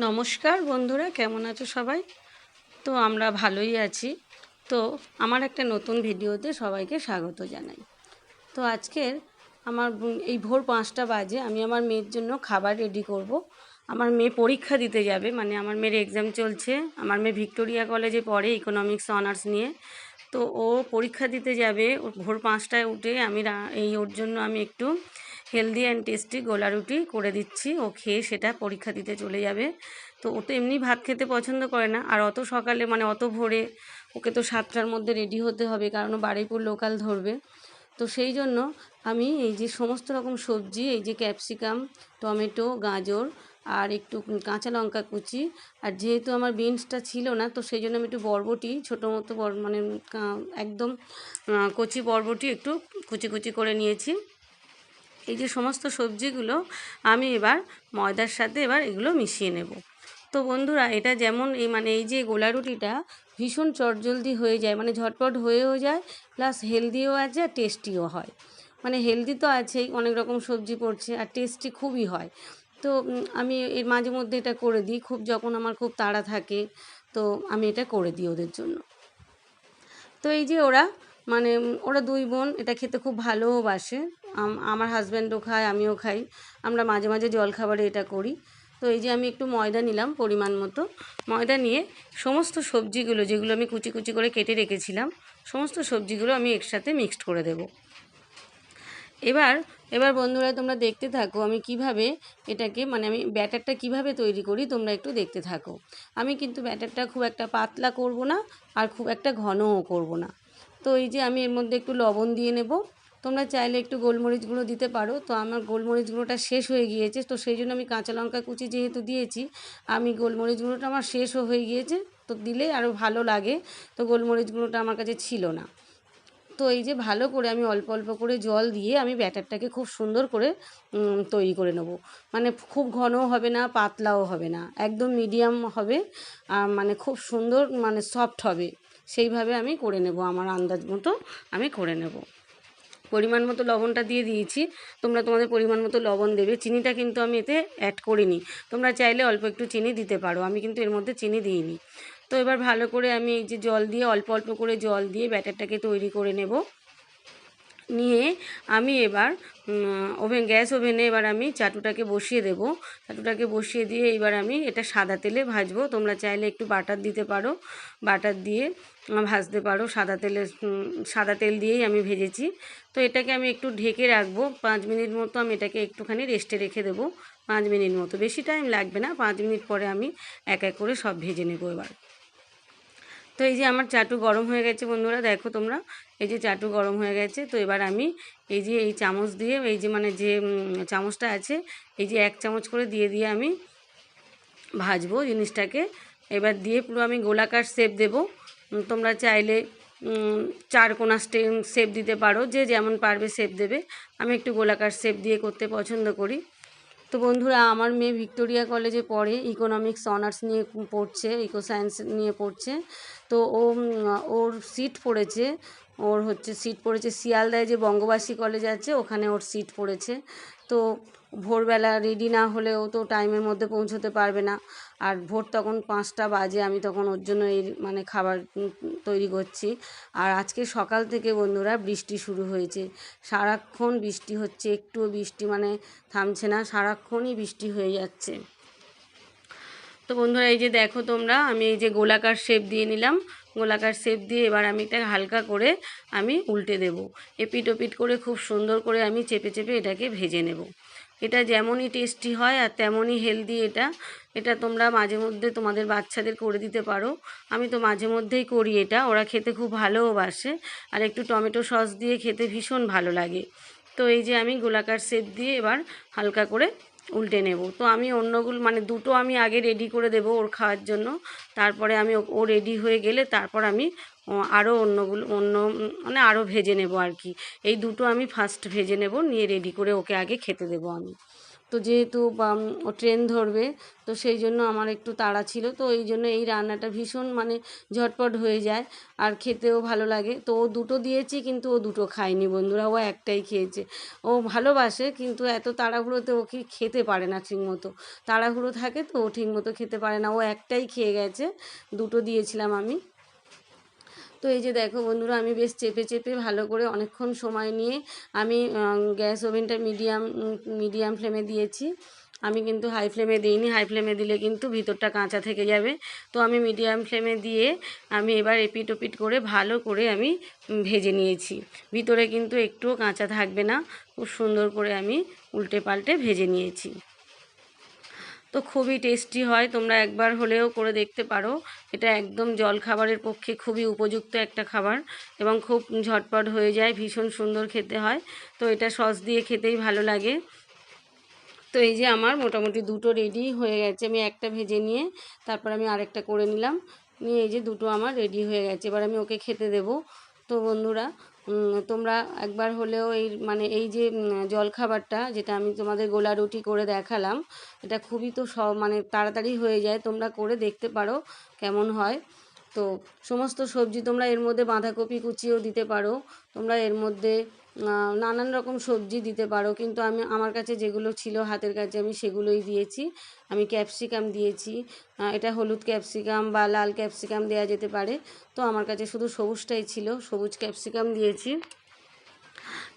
নমস্কার বন্ধুরা, কেমন আছো সবাই? তো আমরা ভালোই আছি। তো আমার একটা নতুন ভিডিওতে সবাইকে স্বাগত জানাই। তো আজকের আমার এই ভোর 5টা বাজে, আমি আমার মেয়ের জন্য খাবার রেডি করব। আমার মেয়ে পরীক্ষা দিতে যাবে, মানে আমার মেয়ের এক্সাম চলছে। আমার মেয়ে ভিক্টোরিয়া কলেজে পড়ে ইকোনমিক্স অনার্স নিয়ে। তো ও পরীক্ষা দিতে যাবে। ভোর 5টায় উঠে আমি ওর জন্য আমি একটু হেলদি অ্যান্ড টেস্টি গোলা রুটি করে দিচ্ছি। ও খেয়ে সেটা পরীক্ষা দিতে চলে যাবে। তো ও তো এমনি ভাত খেতে পছন্দ করে না, আর অত সকালে মানে অত ভোরে ওকে তো 7টার মধ্যে রেডি হতে হবে, কারণ ও বারুইপুর লোকাল ধরবে। তো সেই জন্য আমি এই যে সমস্ত রকম সবজি, এই যে ক্যাপসিকাম, টমেটো, গাজর আর একটু কাঁচা লঙ্কা কুচি, আর যেহেতু আমার বিনসটা ছিল না, তো সেই জন্য আমি একটু বরবটি ছোটো মতো মানে একদম কচি বরবটি একটু কুচি কুচি করে নিয়েছি। এই যে সমস্ত সবজিগুলো আমি এবার ময়দার সাথে এবার এগুলো মিশিয়ে নেব। তো বন্ধুরা, এটা যেমন এই যে গোলা রুটিটা ভীষণ চটজলদি হয়ে যায়, মানে ঝটপট হয়েও যায়, প্লাস হেলদিও আছে আর টেস্টিও হয়। মানে হেলদি তো আছেই, অনেক রকম সবজি পড়ছে, আর টেস্টি খুবই হয়। তো আমি এর মাঝে মধ্যে এটা করে দিই, যখন আমার খুব তাড়া থাকে, তো আমি এটা করে দিই ওদের জন্য। তো এই যে ওরা দুই বোন এটা খেতে খুব ভালোবাসে। আমার হাজব্যান্ডও খায়, আমিও খাই। আমরা মাঝে মাঝে জলখাবারে এটা করি। তো এই যে আমি একটু ময়দা নিলাম পরিমাণ মতো। ময়দা নিয়ে সমস্ত সবজিগুলো, যেগুলো আমি কুচি কুচি করে কেটে রেখেছিলাম, সমস্ত সবজিগুলো আমি একসাথে মিক্সড করে দেব। এবার এবার বন্ধুরা, তোমরা দেখতে থাকো আমি কিভাবে এটাকে, আমি ব্যাটারটা কিভাবে তৈরি করি, তোমরা একটু দেখতে থাকো। আমি কিন্তু ব্যাটারটা খুব একটা পাতলা করব না, আর খুব একটা ঘনও করব না। তো এই যে আমি এর মধ্যে একটু লবণ দিয়ে নেব। তোমরা চাইলে একটু গোলমরিচ গুঁড়ো দিতে পারো। তো আমার গোলমরিচ গুঁড়োটা শেষ হয়ে গিয়েছে, তো সেই জন্য আমি কাঁচা লঙ্কা কুচি যেহেতু দিয়েছি, আমি গোলমরিচ গুঁড়োটা আমার শেষও হয়ে গিয়েছে। তো দিলে আরও ভালো লাগে, তো গোলমরিচ গুঁড়োটা আমার কাছে ছিল না। তো এই যে ভালো করে আমি অল্প অল্প করে জল দিয়ে আমি ব্যাটারটাকে খুব সুন্দর করে তৈরি করে নেব। মানে খুব ঘনও হবে না, পাতলাও হবে না, একদম মিডিয়াম হবে। মানে খুব সুন্দর, মানে সফট হবে, সেইভাবে আমি করে নেব। আমার আন্দাজ মতো আমি করে নেব। পরিমাণ মতো লবণটা দিয়ে দিয়েছি, তোমরা তোমাদের পরিমাণ মতো লবণ দেবে। চিনিটা কিন্তু আমি এতে অ্যাড করিনি, তোমরা চাইলে অল্প একটু চিনি দিতে পারো, আমি কিন্তু এর মধ্যে চিনি দিইনি। তো এবার ভালো করে আমি এই যে জল দিয়ে, অল্প অল্প করে জল দিয়ে ব্যাটারটাকে তৈরি করে নেব। নিয়ে আমি এবার গ্যাস ওভেনে এবার আমি চাটুটাকে বসিয়ে দেব। চাটুটাকে বসিয়ে দিয়ে এবার আমি এটা সাদা তেলে ভাজবো। তোমরা চাইলে একটু বাটার দিতে পারো, বাটার দিয়ে ভাজতে পারো। সাদা তেল দিয়েই আমি ভেজেছি। তো এটাকে আমি একটু ঢেকে রাখবো 5 মিনিট মতো। আমি এটাকে একটুখানি রেস্টে রেখে দেবো 5 মিনিট মতো, বেশি টাইম লাগবে না। 5 মিনিট পরে আমি এক এক করে সব ভেজে নেব এবার। তো এই যে আমার চাটু গরম হয়ে গেছে বন্ধুরা, দেখো তোমরা, এই যে চাটু গরম হয়ে গেছে। তো এবার আমি এই যে এই চামচ দিয়ে, এই যে যে চামচটা আছে, এই যে 1 চামচ করে দিয়ে দিয়ে আমি ভাজবো জিনিসটাকে। এবার দিয়ে পুরো আমি গোলাকার শেপ দেব। তোমরা চাইলে 4 কোণা শেপ দিতে পারো, যে যেমন পারবে শেপ দেবে। আমি একটু গোলাকার শেপ দিয়ে করতে পছন্দ করি। তো বন্ধুরা, আমার মেয়ে ভিক্টোরিয়া কলেজে পড়ে, ইকোনমিক্স অনার্স নিয়ে পড়ছে, ইকো সায়েন্স নিয়ে পড়ছে। তো ওর সিট পড়েছে, সিট পড়েছে শিয়ালদায় যে বঙ্গবাসী কলেজ আছে, ওখানে ওর সিট পড়েছে। তো ভোরবেলা রেডি না হলে ও তো টাইমের মধ্যে পৌঁছতে পারবে না। আর ভোর তখন 5টা বাজে, আমি তখন ওর জন্য এই খাবার তৈরি করছি। আর আজকে সকাল থেকে বন্ধুরা বৃষ্টি শুরু হয়েছে, সারাক্ষণ বৃষ্টি হচ্ছে, একটুও বৃষ্টি থামছে না, সারাক্ষণই বৃষ্টি হয়ে যাচ্ছে। তো বন্ধুরা, এই যে দেখো তোমরা, আমি এই যে গোলাকার শেপ দিয়ে নিলাম। গোলাকার শেপ দিয়ে এবার আমি এটা হালকা করে আমি উল্টে দেব। এপিট ওপিট করে খুব সুন্দর করে আমি চেপে চেপে এটাকে ভেজে নেব। এটা যেমনই টেস্টি হয় আর তেমনই হেলদি। এটা তোমরা মাঝে মধ্যে তোমাদের বাচ্চাদের করে দিতে পারো। আমি তো মাঝে মধ্যেই করি এটা, ওরা খেতে খুব ভালোবাসে। আর একটু টমেটো সস দিয়ে খেতে ভীষণ ভালো লাগে। তো এই যে আমি গোলাকার শেপ দিয়ে এবার হালকা করে উল্টে নেব। তো আমি অন্যগুলো দুটো আমি আগে রেডি করে দেব ওর খাওয়ার জন্য। তারপরে আমি ও রেডি হয়ে গেলে তারপর আমি আরও আরও ভেজে নেব আর কি। এই দুটো আমি ফার্স্ট ভেজে নেব, নিয়ে রেডি করে ওকে আগে খেতে দেবো আমি। তো যেহেতু ও ট্রেন ধরবে, তো সেই জন্য আমার একটু তাড়া ছিল। তো এই জন্য এই রান্নাটা ভীষণ মানে ঝটপট হয়ে যায় আর খেতেও ভালো লাগে। তো ও দুটো দিয়েছি, কিন্তু ও দুটো খায়নি বন্ধুরা, ও একটাই খেয়েছে। ও ভালোবাসে, কিন্তু এত তাড়াহুড়োতে ও কি খেতে পারে না ঠিকমতো, তাড়াহুড়ো থাকে তো ও ঠিকমতো খেতে পারে না। ও একটাই খেয়ে গেছে, দুটো দিয়েছিলাম আমি। তো এই যে দেখো বন্ধুরা, আমি বেশ চেপে চেপে ভালো করে অনেকক্ষণ সময় নিয়ে আমি গ্যাস ওভেনটা মিডিয়াম ফ্লেমে দিয়েছি। আমি কিন্তু হাই ফ্লেমে দিইনি, হাই ফ্লেমে দিলে কিন্তু ভিতরটা কাঁচা থেকে যাবে। তো আমি মিডিয়াম ফ্লেমে দিয়ে আমি এবার এপিট ওপিট করে ভালো করে আমি ভেজে নিয়েছি। ভিতরে কিন্তু একটুও কাঁচা থাকবে না, খুব সুন্দর করে আমি উল্টে পাল্টে ভেজে নিয়েছি। তো খুবই টেস্টি হয়, তোমরা একবার হলেও করে দেখতে পারো। এটা একদম জলখাবারের পক্ষে খুবই উপযুক্ত একটা খাবার এবং খুব ঝটপট হয়ে যায়, ভীষণ সুন্দর খেতে হয়। তো এটা সস দিয়ে খেতেই ভালো লাগে। তো এই যে আমার মোটামুটি দুটো রেডি হয়ে গেছে, আমি একটা ভেজে নিয়ে তারপর আমি আরেকটা করে নিলাম, নিয়ে এই যে দুটো আমার রেডি হয়ে গেছে, এবার আমি ওকে খেতে দেব। তো বন্ধুরা, তোমরা একবার হলেও এই যে জলখাবারটা যেটা আমি তোমাদের গোলা রুটি করে দেখালাম, এটা খুবই তো মানে তাড়াতাড়ি হয়ে যায়, তোমরা করে দেখতে পারো কেমন হয়। তো সমস্ত সবজি তোমরা এর মধ্যে বাঁধাকপি কুচিও দিতে পারো, তোমরা এর মধ্যে নানান রকম সবজি দিতে পারো, কিন্তু আমার কাছে যেগুলো ছিল হাতের কাছে আমি সেগুলোই দিয়েছি। আমি ক্যাপসিকাম দিয়েছি, এটা হলুদ ক্যাপসিকাম বা লাল ক্যাপসিকাম দেওয়া যেতে পারে। তো আমার কাছে শুধু সবুজটাই ছিল, সবুজ ক্যাপসিকাম দিয়েছি।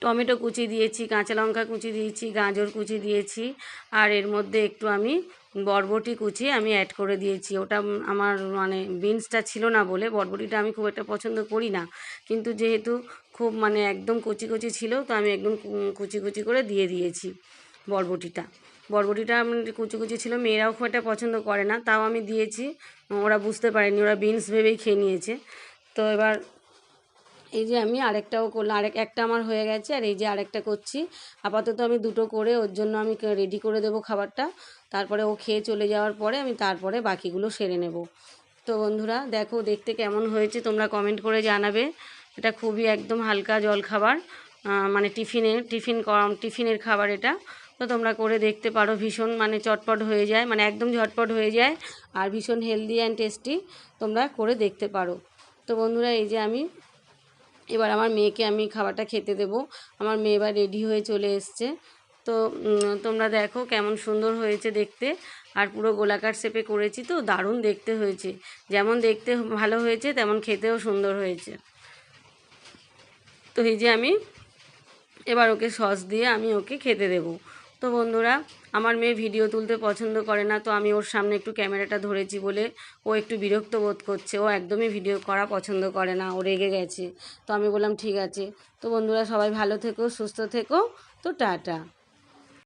টমেটো কুচি দিয়েছি, কাঁচা লঙ্কা কুচি দিয়েছি, গাজর কুচি দিয়েছি, আর এর মধ্যে একটু আমি বরবটি কুচি আমি অ্যাড করে দিয়েছি। ওটা আমার মানে বিনসটা ছিল না বলে, বরবটিটা আমি খুব একটা পছন্দ করি না, কিন্তু যেহেতু খুব মানে একদম কচি কচি ছিল, তো আমি একদম কুচি কুচি করে দিয়ে দিয়েছি বরবটিটা। বরবটিটা কুচি কুচি ছিল, মেয়েরাও খুব একটা পছন্দ করে না, তাও আমি দিয়েছি। ওরা বুঝতে পারেনি, ওরা বিনস ভেবেই খেয়ে নিয়েছে। তো এবার এই যে আমি আরেকটাও করলাম, একটা আমার হয়ে গেছে, আর এই যে আরেকটা করছি। আপাতত আমি দুটো করে ওর জন্য আমি রেডি করে দেবো খাবারটা, তারপরে ও খেয়ে চলে যাওয়ার পরে আমি তারপরে বাকিগুলো সেরে নেব। তো বন্ধুরা দেখো দেখতে কেমন হয়েছে তোমরা কমেন্ট করে জানাবে। এটা খুবই একদম হালকা জল খাবার, মানে টিফিনের খাবার এটা। তো তোমরা করে দেখতে পারো, ভীষণ মানে চটপট হয়ে যায়, মানে একদম ঝটপট হয়ে যায় আর ভীষণ হেলদি অ্যান্ড টেস্টি, তোমরা করে দেখতে পারো। তো বন্ধুরা, এই যে আমি এবার আমার মেয়েকে আমি খাবারটা খেতে দেব। আমার মেয়ে এবার রেডি হয়ে চলে এসছে। তো তোমরা দেখো কেমন সুন্দর হয়েছে দেখতে, আর পুরো গোলাকার শেপে করেছি, তো দারুণ দেখতে হয়েছে। যেমন দেখতে ভালো হয়েছে তেমন খেতেও সুন্দর হয়েছে। তো এই যে আমি এবার ওকে সস দিয়ে আমি ওকে খেতে দেব। তো বন্ধুরা, আমার মেয়ে ভিডিও তুলতে পছন্দ করে না, তো আমি ওর সামনে একটু ক্যামেরাটা ধরেছি বলে ও একটু বিরক্ত বোধ করছে, ও একদমই ভিডিও করা পছন্দ করে না, ও রেগে গেছে। তো আমি বললাম ঠিক আছে। তো বন্ধুরা, সবাই ভালো থেকো, সুস্থ থেকো। তো টাটা।